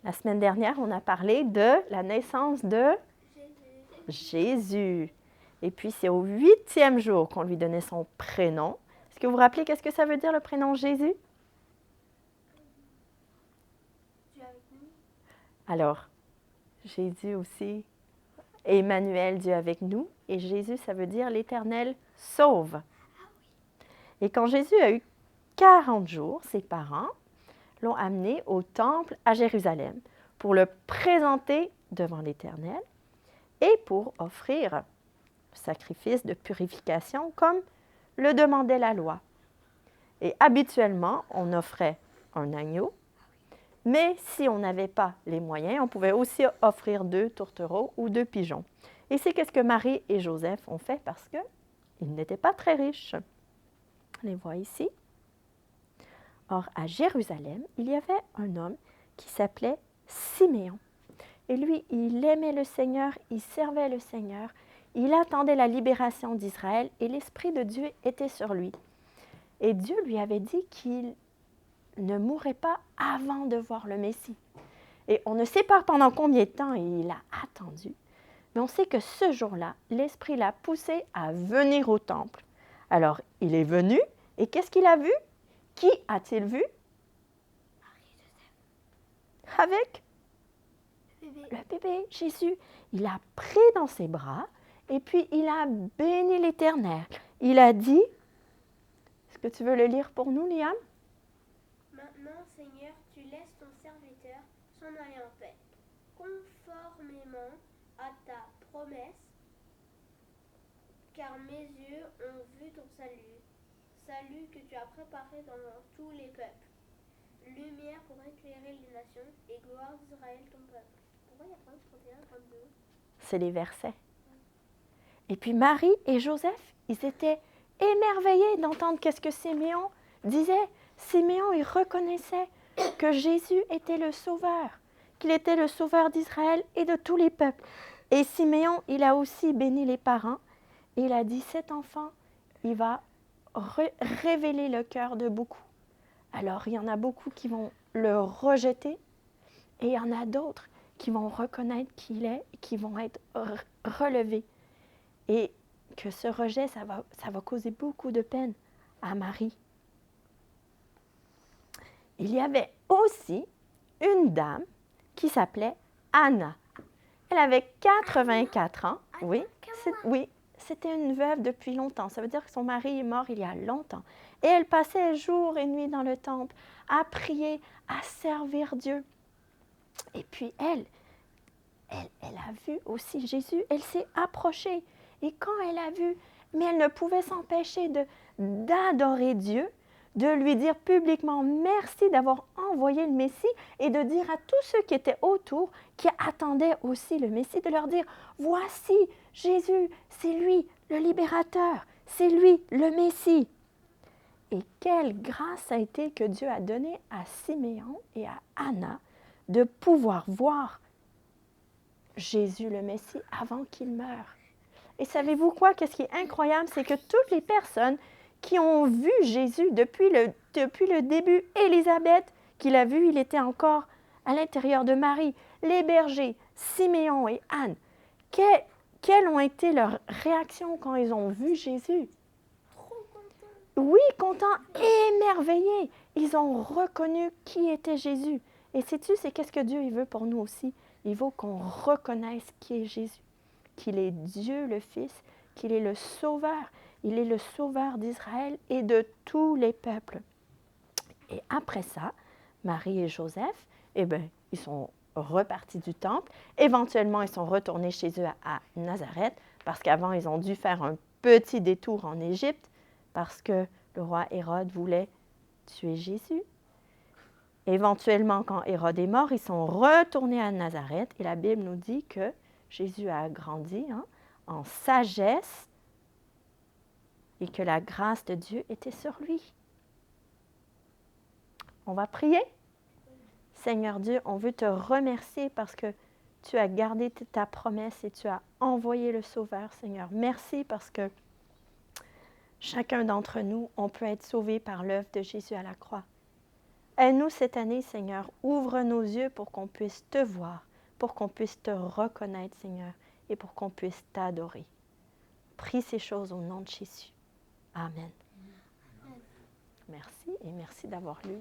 La semaine dernière, on a parlé de la naissance de Jésus. Et puis, c'est au 8e jour qu'on lui donnait son prénom. Est-ce que vous vous rappelez qu'est-ce que ça veut dire le prénom Jésus? Alors, Jésus aussi, Emmanuel, Dieu avec nous. Et Jésus, ça veut dire l'Éternel sauve. Et quand Jésus a eu 40 jours, ses parents l'ont amené au temple à Jérusalem pour le présenter devant l'Éternel et pour offrir le sacrifice de purification comme le demandait la loi. Et habituellement, on offrait un agneau, mais si on n'avait pas les moyens, on pouvait aussi offrir 2 tourtereaux ou 2 pigeons. Et c'est ce que Marie et Joseph ont fait parce qu'ils n'étaient pas très riches. On les voit ici. Or, à Jérusalem, il y avait un homme qui s'appelait Siméon. Et lui, il aimait le Seigneur, il servait le Seigneur, il attendait la libération d'Israël et l'Esprit de Dieu était sur lui. Et Dieu lui avait dit qu'il ne mourrait pas avant de voir le Messie. Et on ne sait pas pendant combien de temps il a attendu, mais on sait que ce jour-là, l'Esprit l'a poussé à venir au temple. Alors, il est venu, et qu'est-ce qu'il a vu? Qui a-t-il vu? Avec le bébé Jésus. Il a pris dans ses bras, et puis il a béni l'Éternel. Il a dit, est-ce que tu veux le lire pour nous, Liam? Maintenant, Seigneur, tu laisses ton serviteur s'en aller en paix, conformément à ta promesse, car mes yeux ont vu ton salut que tu as préparé devant tous les peuples, lumière pour éclairer les nations et gloire d'Israël ton peuple. Pourquoi il y a 31, 32? C'est les versets. Et puis Marie et Joseph, ils étaient émerveillés d'entendre qu'est-ce que Siméon disait. Siméon, il reconnaissait que Jésus était le Sauveur, qu'il était le Sauveur d'Israël et de tous les peuples. Et Siméon, il a aussi béni les parents et il a dit, cet enfant, il va révéler le cœur de beaucoup. Alors, il y en a beaucoup qui vont le rejeter et il y en a d'autres qui vont reconnaître qui il est, qui vont être relevés. Et que ce rejet, ça va causer beaucoup de peine à Marie. Il y avait aussi une dame qui s'appelait Anna. Elle avait 84 ans. Oui, c'était une veuve depuis longtemps. Ça veut dire que son mari est mort il y a longtemps. Et elle passait jour et nuit dans le temple à prier, à servir Dieu. Et puis elle a vu aussi Jésus. Elle s'est approchée. Et quand elle a vu, mais elle ne pouvait s'empêcher d'adorer Dieu, de lui dire publiquement merci d'avoir envoyé le Messie et de dire à tous ceux qui étaient autour, qui attendaient aussi le Messie, de leur dire voici Jésus, c'est lui le libérateur, c'est lui le Messie. Et quelle grâce a été que Dieu a donnée à Siméon et à Anna de pouvoir voir Jésus le Messie avant qu'il meure. Et savez-vous quoi? Qu'est-ce qui est incroyable, c'est que toutes les personnes qui ont vu Jésus depuis le début, Élisabeth, qui l'a vu, il était encore à l'intérieur de Marie, les bergers, Siméon et Anne, quelles ont été leurs réactions quand ils ont vu Jésus? Trop content. Oui, contents, émerveillés. Ils ont reconnu qui était Jésus. Et sais-tu, c'est qu'est-ce que Dieu il veut pour nous aussi? Il veut qu'on reconnaisse qui est Jésus, qu'il est Dieu le Fils, qu'il est le Sauveur. Il est le Sauveur d'Israël et de tous les peuples. Et après ça, Marie et Joseph, ils sont repartis du temple. Éventuellement, ils sont retournés chez eux à Nazareth parce qu'avant, ils ont dû faire un petit détour en Égypte parce que le roi Hérode voulait tuer Jésus. Éventuellement, quand Hérode est mort, ils sont retournés à Nazareth et la Bible nous dit que Jésus a grandi en sagesse et que la grâce de Dieu était sur lui. On va prier? Seigneur Dieu, on veut te remercier parce que tu as gardé ta promesse et tu as envoyé le Sauveur, Seigneur. Merci parce que chacun d'entre nous, on peut être sauvé par l'œuvre de Jésus à la croix. Aide-nous cette année, Seigneur. Ouvre nos yeux pour qu'on puisse te voir, pour qu'on puisse te reconnaître, Seigneur, et pour qu'on puisse t'adorer. Prie ces choses au nom de Jésus. Amen. Merci et merci d'avoir lu.